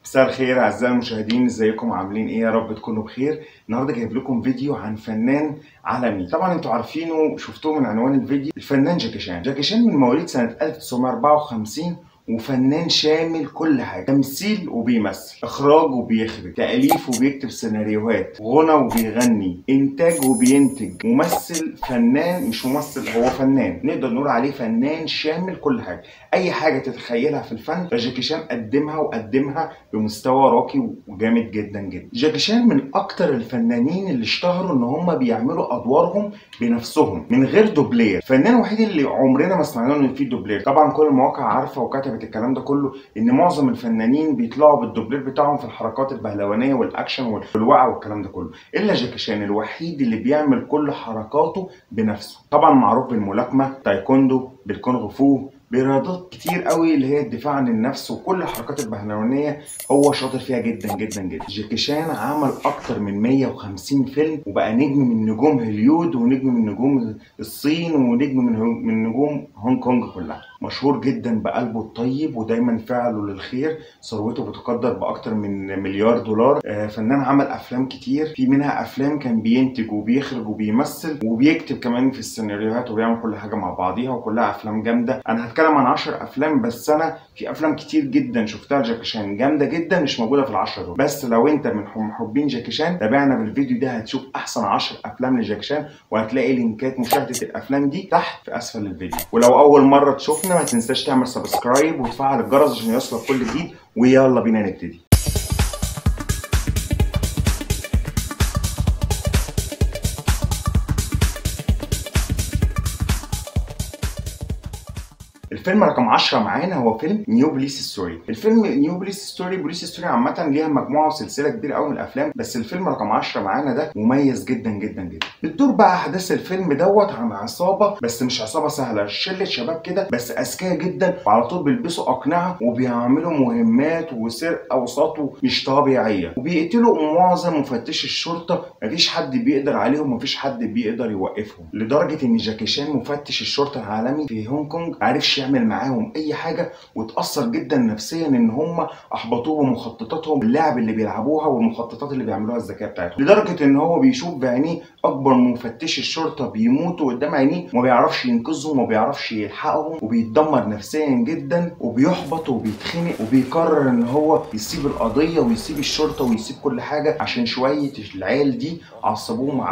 مساء الخير اعزائي المشاهدين، ازيكم عاملين ايه؟ يا رب تكونوا بخير. النهارده جايب لكم فيديو عن فنان عالمي، طبعا انتوا عارفينه وشفتوه من عنوان الفيديو. الفنان جاكي شان. جاكي شان من مواليد سنه 1954 وفنان شامل كل حاجه، تمثيل وبيمثل، اخراج وبيخرج، تاليف وبيكتب سيناريوهات، غنى وبيغني، انتاج وبينتج، ممثل، فنان. مش ممثل، هو فنان، نقدر نقول عليه فنان شامل كل حاجه. اي حاجه تتخيلها في الفن فجاكي شان قدمها بمستوى راقي وجامد جدا جدا. جاكي شان من اكتر الفنانين اللي اشتهروا ان هم بيعملوا ادوارهم بنفسهم من غير دوبلير. الفنان الوحيد اللي عمرنا ما سمعنا له ان في دوبلير. طبعا كل المواقع عارفه وكتبت الكلام ده كله، ان معظم الفنانين بيطلعوا بالدوبلير بتاعهم في الحركات البهلوانيه والاكشن والوقع والكلام ده كله، الا جاكي شان الوحيد اللي بيعمل كل حركاته بنفسه. طبعا معروف بالملاكمه، تايكوندو، بالكونغ فو، برياضات كتير قوي اللي هي الدفاع عن النفس، وكل الحركات البهلوانيه هو شاطر فيها جدا جدا جدا. جاكي شان عمل اكتر من 150 فيلم، وبقى نجم من نجوم هوليود، ونجم من نجوم الصين، ونجم من نجوم هونج كونج كلها. مشهور جدا بقلبه الطيب ودايما فعله للخير. ثروته بتقدر باكتر من مليار دولار. فنان عمل افلام كتير، في منها افلام كان بينتج وبيخرج وبيمثل وبيكتب كمان في السيناريوهات، وبيعمل كل حاجه مع بعضيها، وكلها افلام جامده. انا هتكلم عن 10 افلام بس، انا في افلام كتير جدا شفتها لجاكي شان جامده جدا مش موجوده في ال10 دول. بس لو انت من محبين جاكي شان تابعنا بالفيديو ده، هتشوف احسن 10 افلام لجاكي شان، وهتلاقي لينكات مشاهده الافلام دي تحت في اسفل الفيديو. ولو اول مره تشوفنا ما تنساش تعمل سبسكرايب وتفعل الجرس عشان يوصلك كل جديد. ويلا بينا نبتدي. الفيلم رقم 10 معانا هو فيلم نيو بوليس ستوري. الفيلم نيو بوليس ستوري عامة ليها مجموعة وسلسلة كبيرة قوي من الأفلام، بس الفيلم رقم 10 معانا ده مميز جدا جدا جدا. بتدور بقى أحداث الفيلم دوت عن عصابة، بس مش عصابة سهلة، شلة شباب كده بس أذكياء جدا، وعلى طول بيلبسوا أقنعة وبيعملوا مهمات وسرقة وسطو مش طبيعية، وبيقتلوا معظم مفتشي الشرطة. مفيش حد بيقدر عليهم، مفيش حد بيقدر يوقفهم، لدرجة إن جاكي شان مفتش الشرطة العالمي في هونج كونج معرفش يعمل معاهم اي حاجه، واتاثر جدا نفسيا ان هم احبطوه بمخططاتهم، اللعب اللي بيلعبوها والمخططات اللي بيعملوها الذكيه بتاعتهم، لدرجه ان هو بيشوف بعينيه اكبر مفتشي الشرطه بيموتوا قدام عينيه، وما بيعرفش ينقذهم وما بيعرفش يلحقهم، وبيتدمر نفسيا جدا وبيحبط وبيتخنق، وبيقرر ان هو يسيب القضيه ويسيب الشرطه ويسيب كل حاجه عشان شويه العيال دي عصبوه، ما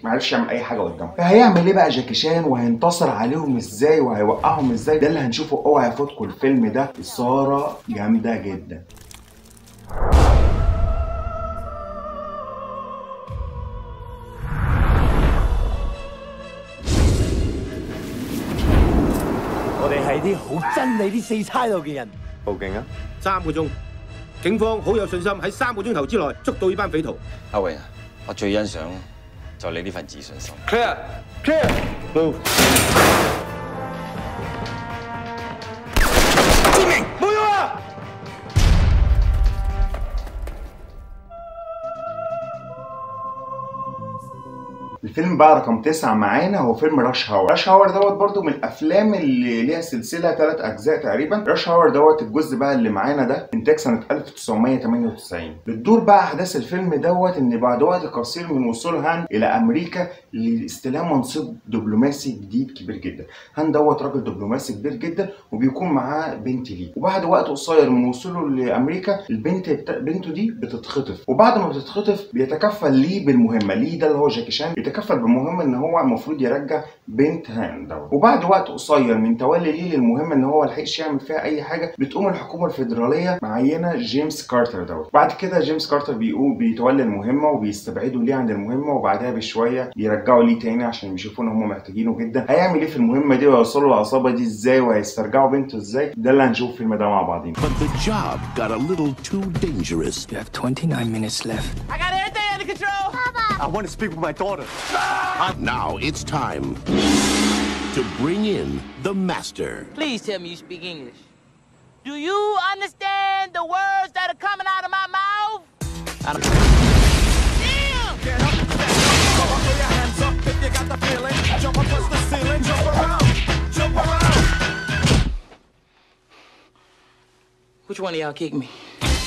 عرفش يعمل اي حاجه قدامه. فهيعمل ايه بقى جاكي شان، وهينتصر عليهم ازاي، وهيوقعهم ازاي؟ ده اللي هنشوفه. اوعى يفوتكم الفيلم ده، اثاره جامده جدا.我哋係啲好憎你啲四差佬嘅人。報警啊！3個鐘，警方好有信心喺3個鐘頭之內捉到呢班匪徒。阿榮啊，我最欣賞就係你呢份自信心。Clear, clear, move。志明，冇用啊！ الفيلم بقى رقم 9 معانا هو فيلم راش هاور. راش هاور دوت برضو من الافلام اللي ليها سلسله 3 اجزاء تقريبا. راش هاور دوت الجزء بقى اللي معانا ده انتاج سنه 1998. بتدور بقى احداث الفيلم دوت ان بعد وقت قصير من وصول هان الى امريكا لاستلام منصب دبلوماسي جديد كبير جدا. هان دوت راجل دبلوماسي كبير جدا، وبيكون معاه بنت ليه، وبعد وقت قصير من وصوله لامريكا بنته دي بتتخطف، وبعد ما بتتخطف بيتكفل ليه بالمهمه. ليه ده اللي هو جاكي شان بيتكفل بمهمه ان هو المفروض يرجع بنت هان دوت. وبعد وقت قصير من تولي ليه للمهمه ان هو ملحقش يعمل فيها اي حاجه، بتقوم الحكومه الفيدراليه معينه جيمس كارتر دوت. بعد كده جيمس كارتر بيتولى المهمه، وبيستبعدوا ليه عند المهمه، وبعدها بشويه يرجعوا ليه تاني عشان بيشوفوا ان هم محتاجينه جدا. هيعمل ايه في المهمه دي، ويوصلوا للعصابه دي ازاي، وهيسترجعوا بنته ازاي؟ ده اللي هنشوف في الفيلم ده مع بعضين. But the job got a little too dangerous. You have 29 minutes left. I got everything under control. Papa! I want to speak with my daughter. Now it's time to bring in the master. Please tell me you speak English. Do you understand the words that are coming out of my mouth? Damn! Get up, throw your hands up if you got the feeling. Jump up, touch the ceiling, jump around, jump around. Which one of y'all kicked me?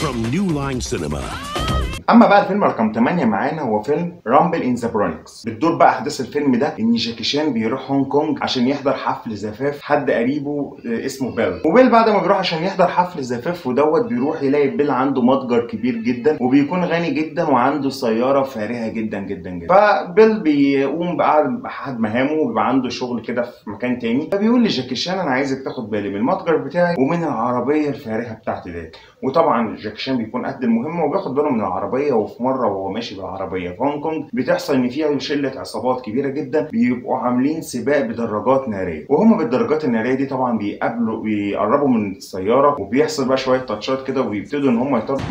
from New Line Cinema. اما بقى الفيلم رقم 8 معانا هو فيلم رامبل ان ذا برونكس. بتدور بقى احداث الفيلم ده ان جاكي شان بيروح هونج كونج عشان يحضر حفل زفاف حد قريبه اسمه بيل. وبيل بعد ما بيروح عشان يحضر حفل زفاف ودوت بيروح يلاقي بيل عنده متجر كبير جدا وبيكون غني جدا وعنده سياره فارهه جدا جدا جدا. فبيل بيقوم بقى بأحد مهامه وبيبقى عنده شغل كده في مكان تاني، فبيقول لجاكي شان انا عايزك تاخد بالي من المتجر بتاعي ومن العربيه الفارهه بتاعتي ديت. وطبعا جاكي شان بيكون قد المهمه وبياخد باله من العربيه. وفي مره وهو ماشي بالعربيه في هونج كونج بتحصل ان فيها شله عصابات كبيره جدا بيبقوا عاملين سباق بدراجات ناريه، وهم بالدراجات الناريه دي طبعا بيقربوا من السياره وبيحصل بقى شويه تاتشات كده وبيبتدوا ان هم يطردوا.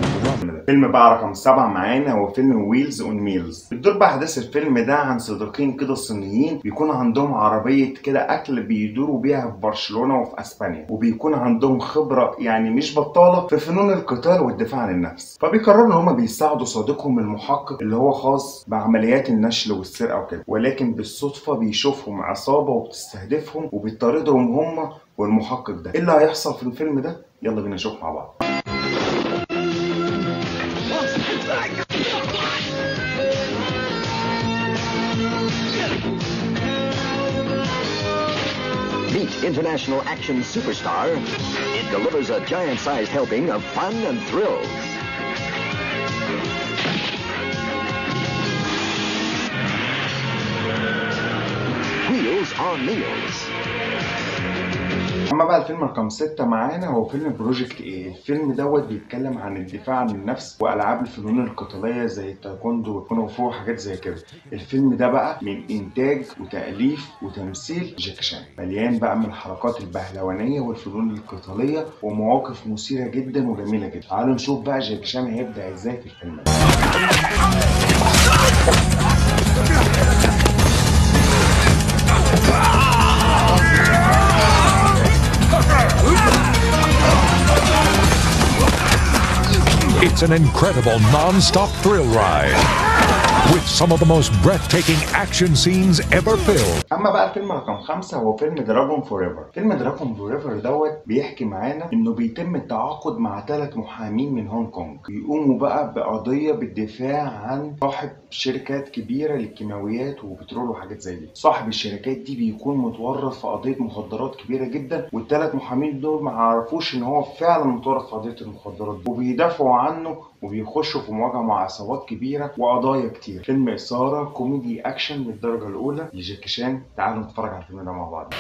فيلم بقى رقم 7 معانا هو فيلم ويلز اون ميلز. بتدور بقى احداث الفيلم ده عن صديقين كده صينيين بيكون عندهم عربيه كده اكل بيدوروا بيها في برشلونه وفي اسبانيا، وبيكون عندهم خبره يعني مش بطاله في فنون القتال والدفاع عن النفس. فبيقرروا ان هم بيساعدوا صديقهم المحقق اللي هو خاص بعمليات النشل والسرقه وكده، ولكن بالصدفه بيشوفهم عصابه وبتستهدفهم وبتطاردهم هم والمحقق ده. ايه اللي هيحصل في الفيلم ده؟ يلا بينا نشوف مع بعض. Meet international action superstar. It delivers a giant-sized helping of fun and thrills. Wheels on Meals. اما بقى الفيلم رقم 6 معانا هو فيلم بروجكت ايه. الفيلم دوت بيتكلم عن الدفاع عن النفس والعاب الفنون القتاليه زي التايكوندو والكونغ فو وحاجات زي كده. الفيلم ده بقى من انتاج وتاليف وتمثيل جاكي شان، مليان بقى من الحركات البهلوانيه والفنون القتاليه ومواقف مثيره جدا وجميله جدا. تعالوا نشوف بقى جاكي شان هيبدع ازاي في الفيلم ده. It's an incredible non-stop thrill ride with some of the most breathtaking action scenes ever filmed. اما بقى الفيلم رقم 5 هو فيلم دراجون فوريفر. فيلم دراجون فوريفر دوت بيحكي معانا انه بيتم التعاقد مع 3 محامين من هونج كونج بيقوموا بقى بقضيه بالدفاع عن صاحب شركات كبيره للكيماويات وبترول وحاجات زي دي. صاحب الشركات دي بيكون متورط في قضيه مخدرات كبيره جدا، والثلاث محامين دول ما عرفوش ان هو فعلا متورط في قضيه المخدرات دي وبيدافعوا عنه وبيخشوا في مواجهه مع عصابات كبيره وقضايا كتير. فيلم اثاره كوميدي اكشن من الدرجه الاولى لجاكي شان. تعالوا نتفرج على الفيلم ده مع بعض.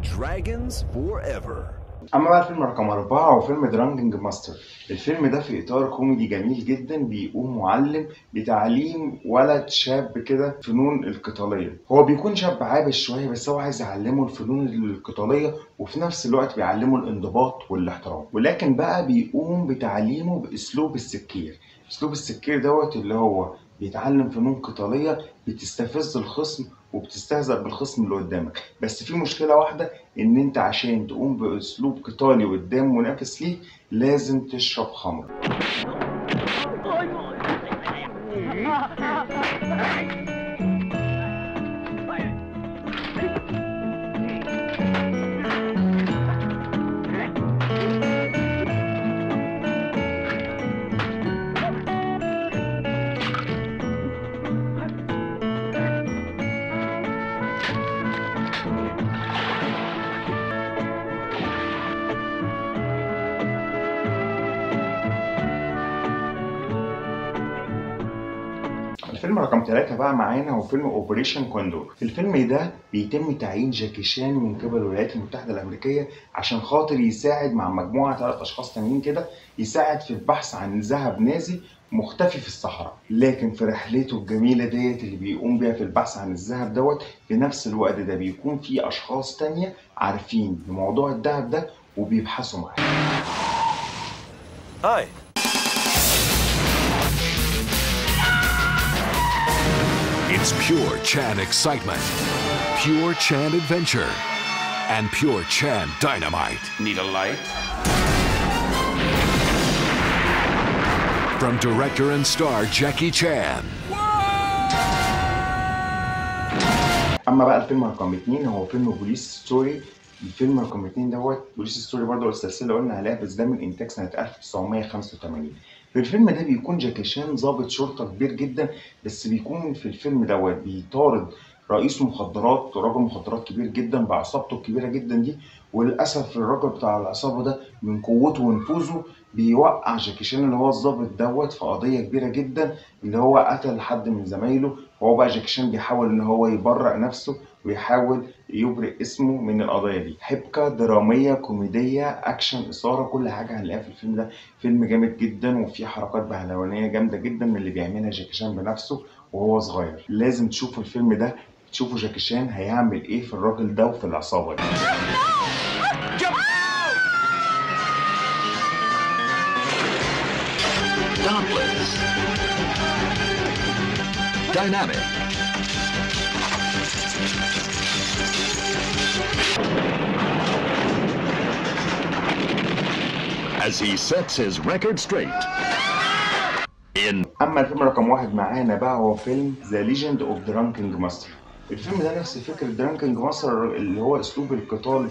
Dragons Forever. اما بقى الفيلم رقم 4 هو فيلم درانجنج ماستر. الفيلم ده في اطار كوميدي جميل جدا بيقوم معلم بتعليم ولد شاب كده فنون القتاليه. هو بيكون شاب عابس شويه بس هو عايز يعلمه الفنون القتاليه وفي نفس الوقت بيعلمه الانضباط والاحترام، ولكن بقى بيقوم بتعليمه باسلوب السكير. اسلوب السكير دوت اللي هو بيتعلم فنون قتاليه بتستفز الخصم وبتستهزأ بالخصم اللي قدامك، بس في مشكله واحده ان انت عشان تقوم باسلوب قتالي قدام منافس ليك لازم تشرب خمر. الفيلم رقم 3 بقى معانا هو فيلم اوبريشن كوندور. الفيلم ده بيتم تعيين جاكي شان من قبل الولايات المتحدة الأمريكية عشان خاطر يساعد مع مجموعة 3 أشخاص تانيين كده، يساعد في البحث عن ذهب نازي مختفي في الصحراء. لكن في رحلته الجميلة ديت اللي بيقوم بيها في البحث عن الذهب دوت، في نفس الوقت ده بيكون في أشخاص تانية عارفين بموضوع الذهب ده وبيبحثوا معاه. هاي. It's pure Chan excitement, pure Chan adventure, and pure Chan dynamite. Need a light? from director and star Jackie Chan. اما بقى الفيلم رقم 2 هو فيلم بوليس ستوري. الفيلم رقم 2 دوت بوليس ستوري برضه السلسله اللي قلنا عليها، بس ده من انتاج سنه 1985. في الفيلم ده بيكون جاكي شان ضابط شرطه كبير جدا، بس بيكون في الفيلم دوت بيطارد رئيس مخدرات، راجل مخدرات كبير جدا بعصابته الكبيره جدا دي، وللاسف الراجل بتاع العصابه ده من قوته ونفوذه بيوقع جاكي شان اللي هو الضابط دوت في قضيه كبيره جدا، اللي هو قتل حد من زمايله. وهو بقى جاكي شان بيحاول ان هو يبرئ نفسه ويحاول يبرئ اسمه من القضيه دي. حبكه دراميه كوميديه اكشن اثاره، كل حاجه هنلاقيها في الفيلم ده. فيلم جامد جدا وفيه حركات بهلوانيه جامده جدا من اللي بيعملها جاكي شان بنفسه وهو صغير. لازم تشوفوا الفيلم ده، تشوفوا جاكي شان هيعمل ايه في الراجل ده وفي العصابه دي. Dauntless. Dynamic. As he sets his record straight. اما الفيلم رقم 1 معانا بقى هو فيلم ذا ليجند اوف درانكينج ماستر. الفيلم ده نفس فكره درانكينج ماستر، اللي هو اسلوب القتال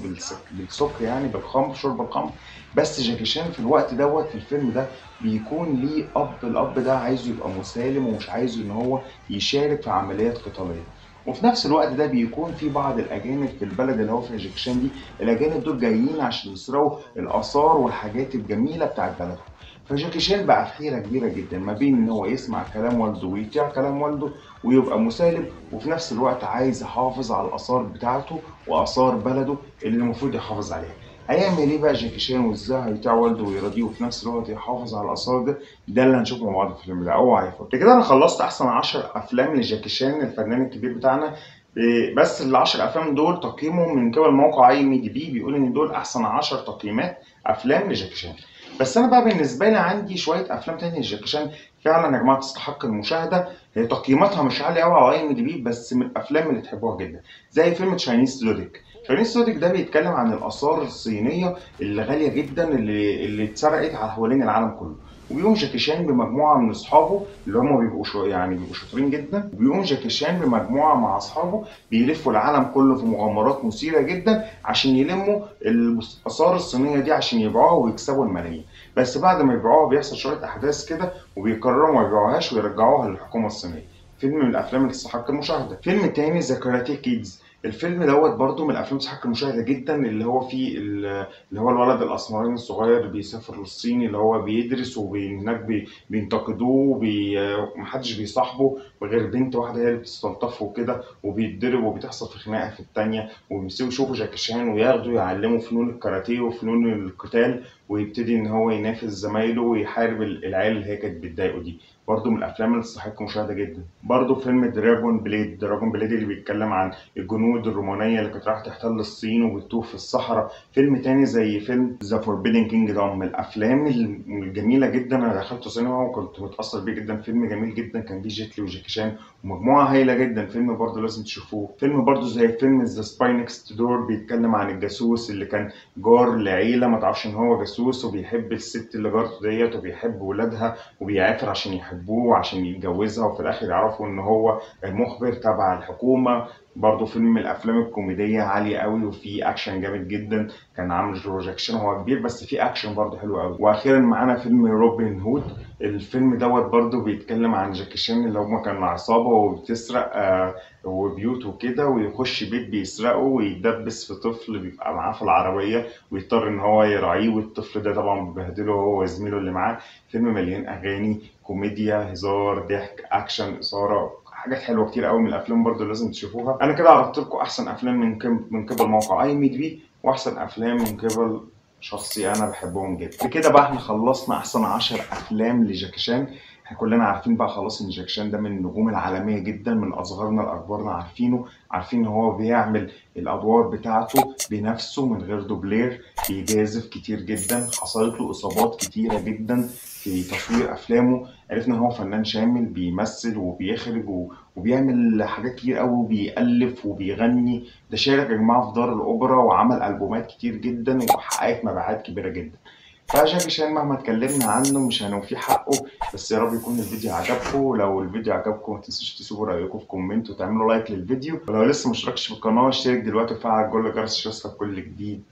بالسكر، يعني بالخمر، شرب الخمر. بس جاكي شان في الوقت دوت في الفيلم ده بيكون ليه الاب ده عايزه يبقى مسالم ومش عايزه ان هو يشارك في عمليات قتاليه. وفي نفس الوقت ده بيكون في بعض الاجانب في البلد اللي هو فيها جاكي شان دي، الاجانب دول جايين عشان يسرقوا الاثار والحاجات الجميله بتاعت بلدهم. فجاكي شان بقى في حيره كبيره جدا ما بين ان هو يسمع كلام والده ويطيع كلام والده ويبقى مسالم، وفي نفس الوقت عايز يحافظ على الاثار بتاعته واثار بلده اللي المفروض يحافظ عليها. هيعمل ايه بقى جاكي شان وازاي هيطيع والده ويرضيه وفي نفس الوقت يحافظ على الاثار ده اللي هنشوفه مع بعض في الفيلم ده. اوعى يفوت. كده انا خلصت احسن 10 افلام لجاكي شان الفنان الكبير بتاعنا. بس ال10 افلام دول تقييمهم من قبل موقع IMDb بيقول ان دول احسن 10 تقييمات افلام لجاكي شان. بس انا بقى بالنسبه لي عندي شويه افلام تانية لجاكي شان فعلا يا جماعه تستحق المشاهده. هي تقييماتها مش عاليه قوي على IMDb، بس من الافلام اللي تحبوها جدا، زي فيلم تشاينيز زوديك. تشاينيز زوديك ده بيتكلم عن الاثار الصينيه اللي غاليه جدا اللي اتسرقت على حوالين العالم كله. وبيقوم جاكي شان بمجموعه من اصحابه اللي هم بيبقوا شاطرين جدا، وبيقوم جاكي شان بمجموعه مع اصحابه بيلفوا العالم كله في مغامرات مثيره جدا عشان يلموا الاثار الصينيه دي عشان يبيعوها ويكسبوا الملايين. بس بعد ما يبيعوها بيحصل شويه احداث كده وبيقرروا ما يبيعوهاش ويرجعوها للحكومه الصينيه. فيلم من الافلام اللي تستحق المشاهده. فيلم تاني ذا كاراتيه كيدز. الفيلم دوت برضه من الافلام تستحق المشاهده جدا، اللي هو فيه اللي هو الولد الاسمراني الصغير اللي بيسافر للصين، اللي هو بيدرس وهناك بينتقدوه ومحدش بيصاحبه غير بنت واحده هي اللي بتستلطفه وكده، وبيتضرب وبتحصل في خناقه في الثانيه، وبيسيبوا يشوفوا جاكي شان وياخدوا يعلموا فنون الكاراتيه وفنون القتال، ويبتدي ان هو ينافس زمايله ويحارب العيال اللي هي كانت بتضايقه دي. برضه من الافلام اللي تستحق مشاهده جدا. برضه فيلم دراجون بليد اللي بيتكلم عن الجنود الرومانيه اللي كانت رايحه تحتل الصين وبتتوه في الصحراء. فيلم تاني زي فيلم ذا فوربيدن كينجدوم، من الافلام الجميله جدا. انا دخلته سينما وكنت متاثر بيه جدا. فيلم جميل جدا كان فيه جيت لي وجاكي شان ومجموعه هايله جدا. فيلم برضه لازم تشوفوه. فيلم برضه زي فيلم ذا سباي نيكست دور، بيتكلم عن الجاسوس اللي كان جار لعيله ما تعرفش ان هو جاسوس، وبيحب الست اللي جارته ديت وبيحب ولادها وبيعافر عشان يحبوه وعشان يتجوزها، وفي الاخر يعرفوا ان هو مخبر تبع الحكومه. برضه فيلم من الافلام الكوميديه عاليه قوي وفي اكشن جامد جدا. كان عامل جاكي شان هو كبير بس في اكشن برضه حلو قوي. واخيرا معانا فيلم روبن هود. الفيلم دوت برضه بيتكلم عن جاكي شان اللي هما كانوا عصابه وبتسرق وبيوت وكده، ويخش بيت بيسرقه ويدبس في طفل بيبقى معاه في العربيه ويضطر ان هو يراعيه، والطفل ده طبعا بيبهدله هو وزميله اللي معاه. فيلم مليان اغاني، كوميديا، هزار، ضحك، اكشن، اثاره، حاجات حلوه كتير قوي من الافلام برضو لازم تشوفوها. انا كده عرضت لكم احسن افلام من قبل موقع IMDb واحسن افلام من قبل شخصي انا بحبهم جدا. بكده بقى احنا خلصنا احسن 10 افلام لجاكي شان. احنا كلنا عارفين بقى خلاص ان جاكي شان ده من النجوم العالميه جدا، من اصغرنا لاكبرنا عارفين ان هو بيعمل الادوار بتاعته بنفسه من غير دوبلير، بيجازف كتير جدا، حصلت له اصابات كتيره جدا في تصوير افلامه. عرفنا ان هو فنان شامل بيمثل وبيخرج وبيعمل حاجات كتير قوي وبيألف وبيغني. ده شارك يا جماعه في دار الاوبرا وعمل البومات كتير جدا وحققت مبيعات كبيره جدا. فجاكي شان مهما اتكلمنا عنه مش هنوفيه حقه. بس يا رب يكون الفيديو عجبكم. لو الفيديو عجبكم ما تنسوش تسيبوا رايكم في كومنت وتعملوا لايك للفيديو، ولو لسه مشتركش في القناه اشترك دلوقتي وفعل جرس الجرس عشان يوصلك كل جديد.